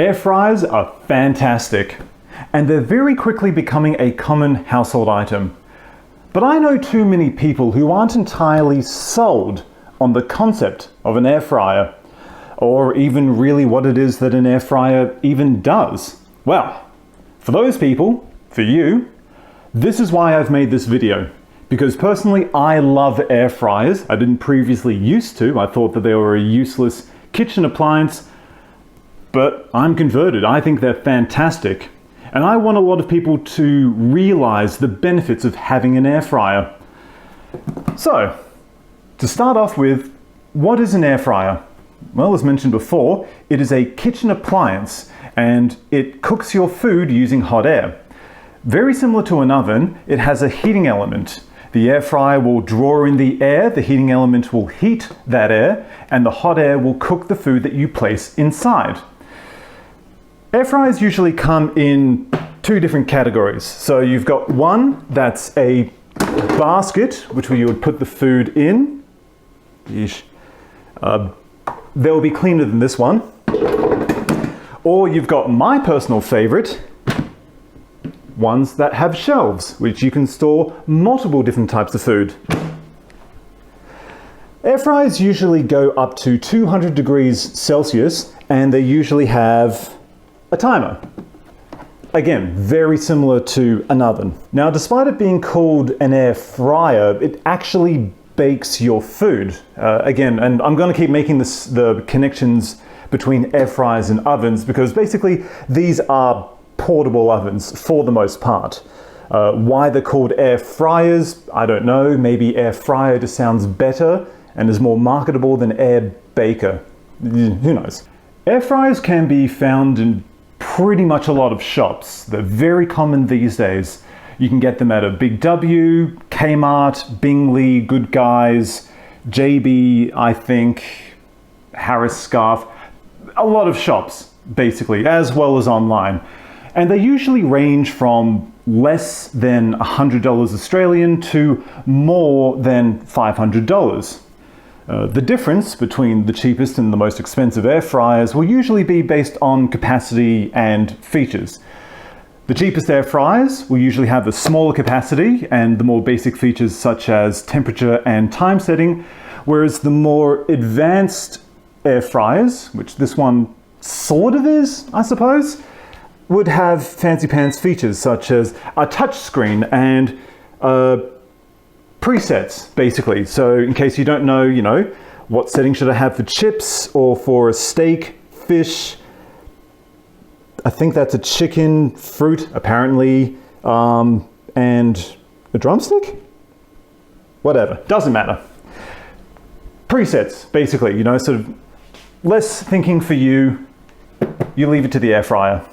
Air fryers are fantastic, and they're very quickly becoming a common household item. But I know too many people who aren't entirely sold on the concept of an air fryer, or even really what it is that an air fryer even does. Well, for those people, for you, this is why I've made this video. Because personally, I love air fryers. I didn't previously used to. I thought that they were a useless kitchen appliance, but I'm converted. I think they're fantastic. And I want a lot of people to realize the benefits of having an air fryer. So, to start off with, what is an air fryer? Well, as mentioned before, it is a kitchen appliance and it cooks your food using hot air. Very similar to an oven, it has a heating element. The air fryer will draw in the air, the heating element will heat that air, and the hot air will cook the food that you place inside. Air fryers usually come in two different categories. So you've got one that's a basket, which you would put the food in. They'll be cleaner than this one. Or you've got my personal favorite, ones that have shelves, which you can store multiple different types of food. Air fryers usually go up to 200 degrees Celsius, and they usually have a timer. Again, very similar to an oven. Now, despite it being called an air fryer, it actually bakes your food. Again, and I'm going to keep making the connections between air fryers and ovens, because basically these are portable ovens for the most part. Why they're called air fryers, I don't know. Maybe air fryer just sounds better and is more marketable than air baker. Who knows? Air fryers can be found in pretty much a lot of shops. They're very common these days. You can get them at a Big W, Kmart, Bingley, Good Guys, JB, I think, Harris Scarf. A lot of shops, basically, as well as online. And they usually range from less than $100 Australian to more than $500. The difference between the cheapest and the most expensive air fryers will usually be based on capacity and features. The cheapest air fryers will usually have a smaller capacity and the more basic features such as temperature and time setting, whereas the more advanced air fryers, which this one sort of is, I suppose, would have fancy pants features such as a touch screen and presets, basically. So in case you don't know, what setting should I have for chips or for a steak, fish, I think that's a chicken, fruit, apparently, and a drumstick? Whatever, doesn't matter. Presets, basically, sort of less thinking for you, you leave it to the air fryer.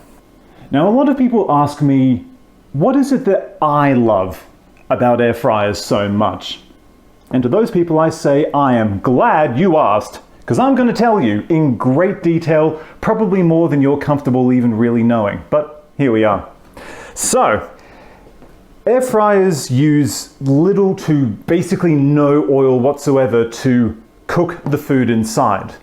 Now, a lot of people ask me, what is it that I love about air fryers so much? And to those people I say, I am glad you asked, because I'm going to tell you in great detail, probably more than you're comfortable even really knowing. But here we are. So, air fryers use little to basically no oil whatsoever to cook the food inside.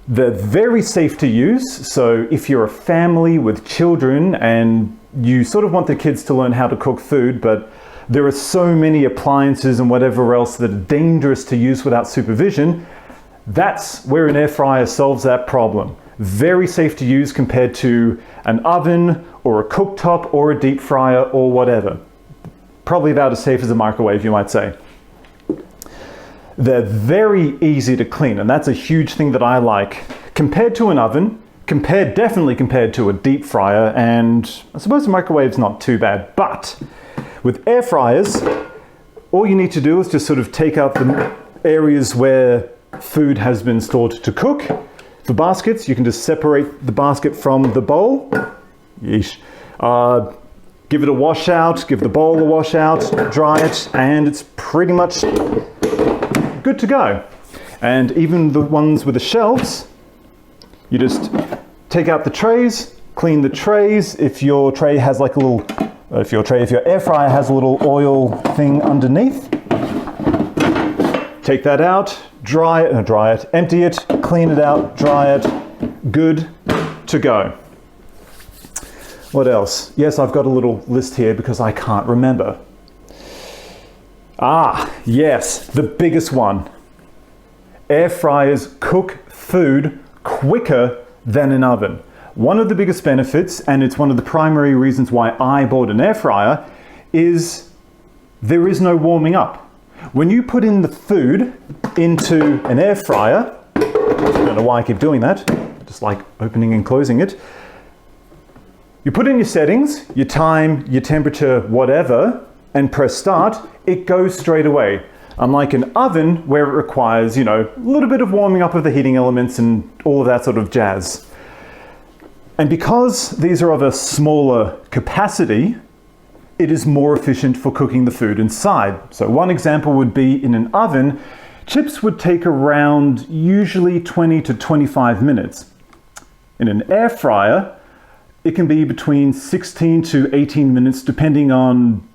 They're very safe to use, so if you're a family with children and you sort of want the kids to learn how to cook food, but there are so many appliances and whatever else that are dangerous to use without supervision, that's where an air fryer solves that problem. Very safe to use compared to an oven or a cooktop or a deep fryer or whatever. Probably about as safe as a microwave, you might say. They're very easy to clean, and that's a huge thing that I like. Compared to an oven, definitely compared to a deep fryer, and I suppose a microwave's not too bad. But with air fryers, all you need to do is just sort of take out the areas where food has been stored to cook. For baskets, you can just separate the basket from the bowl. Yeesh. Give it a wash out, give the bowl a wash out, dry it, and it's pretty much good to go. And even the ones with the shelves, you just take out the trays, clean the trays. If your tray has like a little, if your air fryer has a little oil thing underneath, take that out, dry it, empty it, clean it out, dry it. Good to go. What else? Yes, I've got a little list here because I can't remember. Yes, the biggest one. Air fryers cook food quicker than an oven. One of the biggest benefits, and it's one of the primary reasons why I bought an air fryer, is there is no warming up. When you put in the food into an air fryer, I don't know why I keep doing that, just like opening and closing it. You put in your settings, your time, your temperature, whatever, and press start, it goes straight away. Unlike an oven where it requires, a little bit of warming up of the heating elements and all of that sort of jazz. And because these are of a smaller capacity, it is more efficient for cooking the food inside. So one example would be in an oven, chips would take around usually 20 to 25 minutes. In an air fryer, it can be between 16 to 18 minutes depending on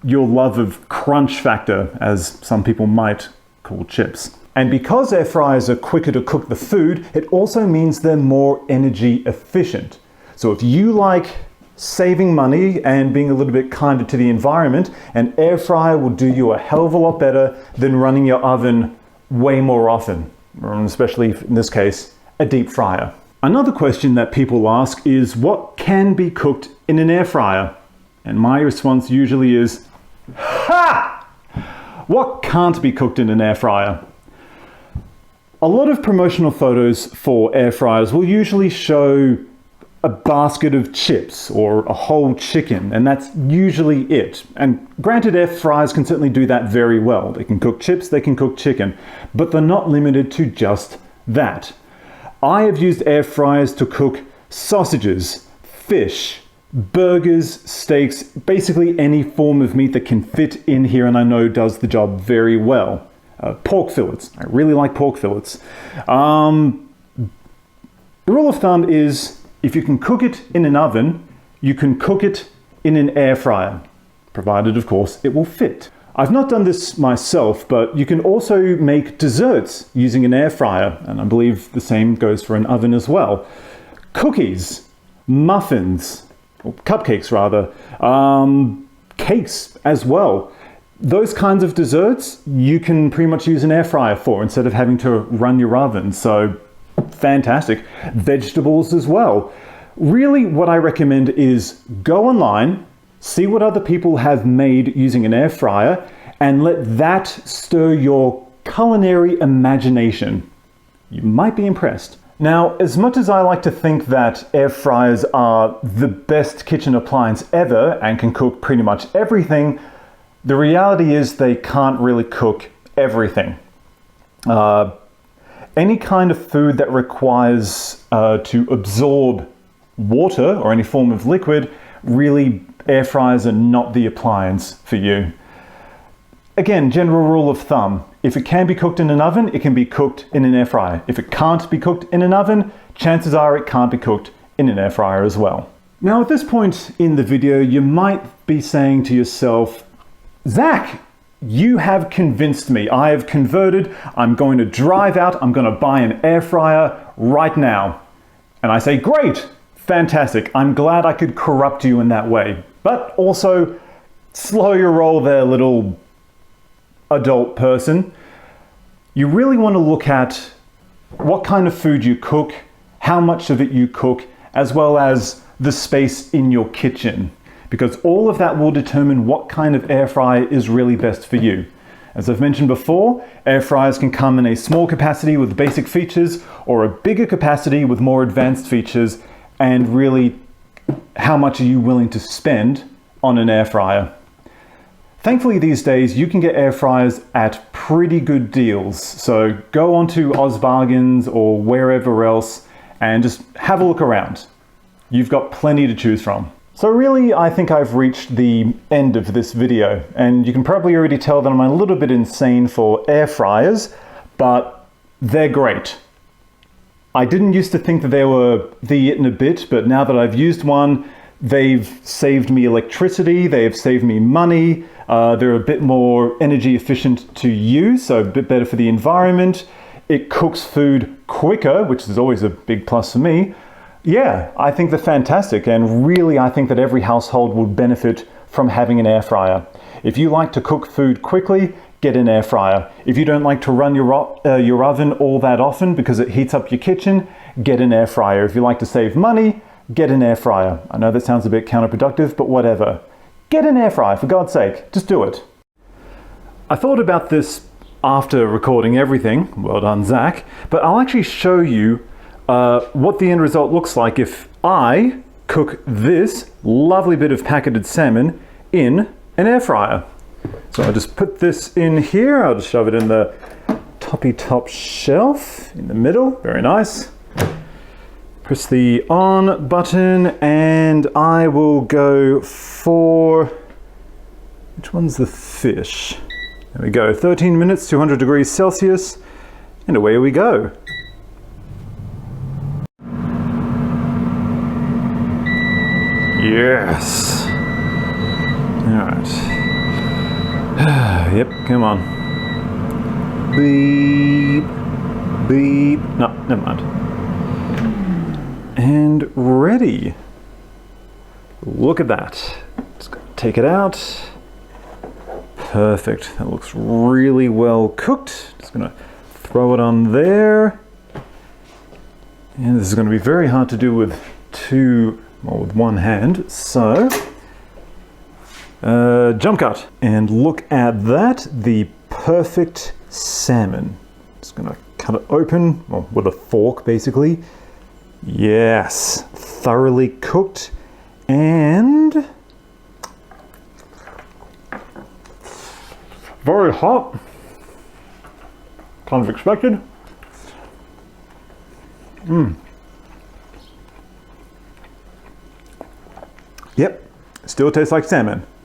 your love of crunch factor, as some people might call chips. And because air fryers are quicker to cook the food, it also means they're more energy efficient. So if you like saving money and being a little bit kinder to the environment, an air fryer will do you a hell of a lot better than running your oven way more often, especially in this case, a deep fryer. Another question that people ask is what can be cooked in an air fryer? And my response usually is, ha! What can't be cooked in an air fryer? A lot of promotional photos for air fryers will usually show a basket of chips or a whole chicken, and that's usually it. And granted, air fryers can certainly do that very well. They can cook chips, they can cook chicken, but they're not limited to just that. I have used air fryers to cook sausages, fish, burgers, steaks, basically any form of meat that can fit in here and I know does the job very well. Pork fillets. I really like pork fillets. The rule of thumb is if you can cook it in an oven, you can cook it in an air fryer, provided, of course, it will fit. I've not done this myself, but you can also make desserts using an air fryer, and I believe the same goes for an oven as well. Cookies, muffins, or cupcakes rather, cakes as well. Those kinds of desserts you can pretty much use an air fryer for instead of having to run your oven. So fantastic. Vegetables as well. Really what I recommend is go online, see what other people have made using an air fryer, and let that stir your culinary imagination. You might be impressed. Now, as much as I like to think that air fryers are the best kitchen appliance ever and can cook pretty much everything, the reality is they can't really cook everything. Any kind of food that requires to absorb water or any form of liquid, really air fryers are not the appliance for you. Again, general rule of thumb, if it can be cooked in an oven, it can be cooked in an air fryer. If it can't be cooked in an oven, chances are it can't be cooked in an air fryer as well. Now at this point in the video, you might be saying to yourself, Zach, you have convinced me. I have converted. I'm going to drive out. I'm going to buy an air fryer right now. And I say, great, fantastic. I'm glad I could corrupt you in that way. But also, slow your roll there, little adult person. You really want to look at what kind of food you cook, how much of it you cook, as well as the space in your kitchen, because all of that will determine what kind of air fryer is really best for you. As I've mentioned before, air fryers can come in a small capacity with basic features or a bigger capacity with more advanced features, and really how much are you willing to spend on an air fryer. Thankfully these days you can get air fryers at pretty good deals, so go onto OzBargains or wherever else and just have a look around. You've got plenty to choose from. So really, I think I've reached the end of this video, and you can probably already tell that I'm a little bit insane for air fryers, but they're great. I didn't used to think that they were the it in a bit, but now that I've used one, they've saved me electricity, they've saved me money, they're a bit more energy efficient to use, so a bit better for the environment. It cooks food quicker, which is always a big plus for me. Yeah, I think they're fantastic, and really I think that every household would benefit from having an air fryer. If you like to cook food quickly, get an air fryer. If you don't like to run your oven all that often because it heats up your kitchen, get an air fryer. If you like to save money, get an air fryer. I know that sounds a bit counterproductive, but whatever. Get an air fryer, for God's sake. Just do it. I thought about this after recording everything. Well done, Zach. But I'll actually show you what the end result looks like if I cook this lovely bit of packeted salmon in an air fryer. So I'll just put this in here. I'll just shove it in the toppy top shelf in the middle. Very nice. Press the on button and I will go for, which one's the fish? There we go, 13 minutes, 200 degrees Celsius, and away we go. Yes. All right. Yep, come on. Beep, beep. No, never mind. And ready. Look at that. Just gonna take it out. Perfect. That looks really well cooked. Just gonna throw it on there. And this is gonna be very hard to do with with one hand. So, jump cut. And look at that, the perfect salmon. Just gonna cut it open, well, with a fork basically. Yes, thoroughly cooked and very hot. Kind of expected. Yep, still tastes like salmon.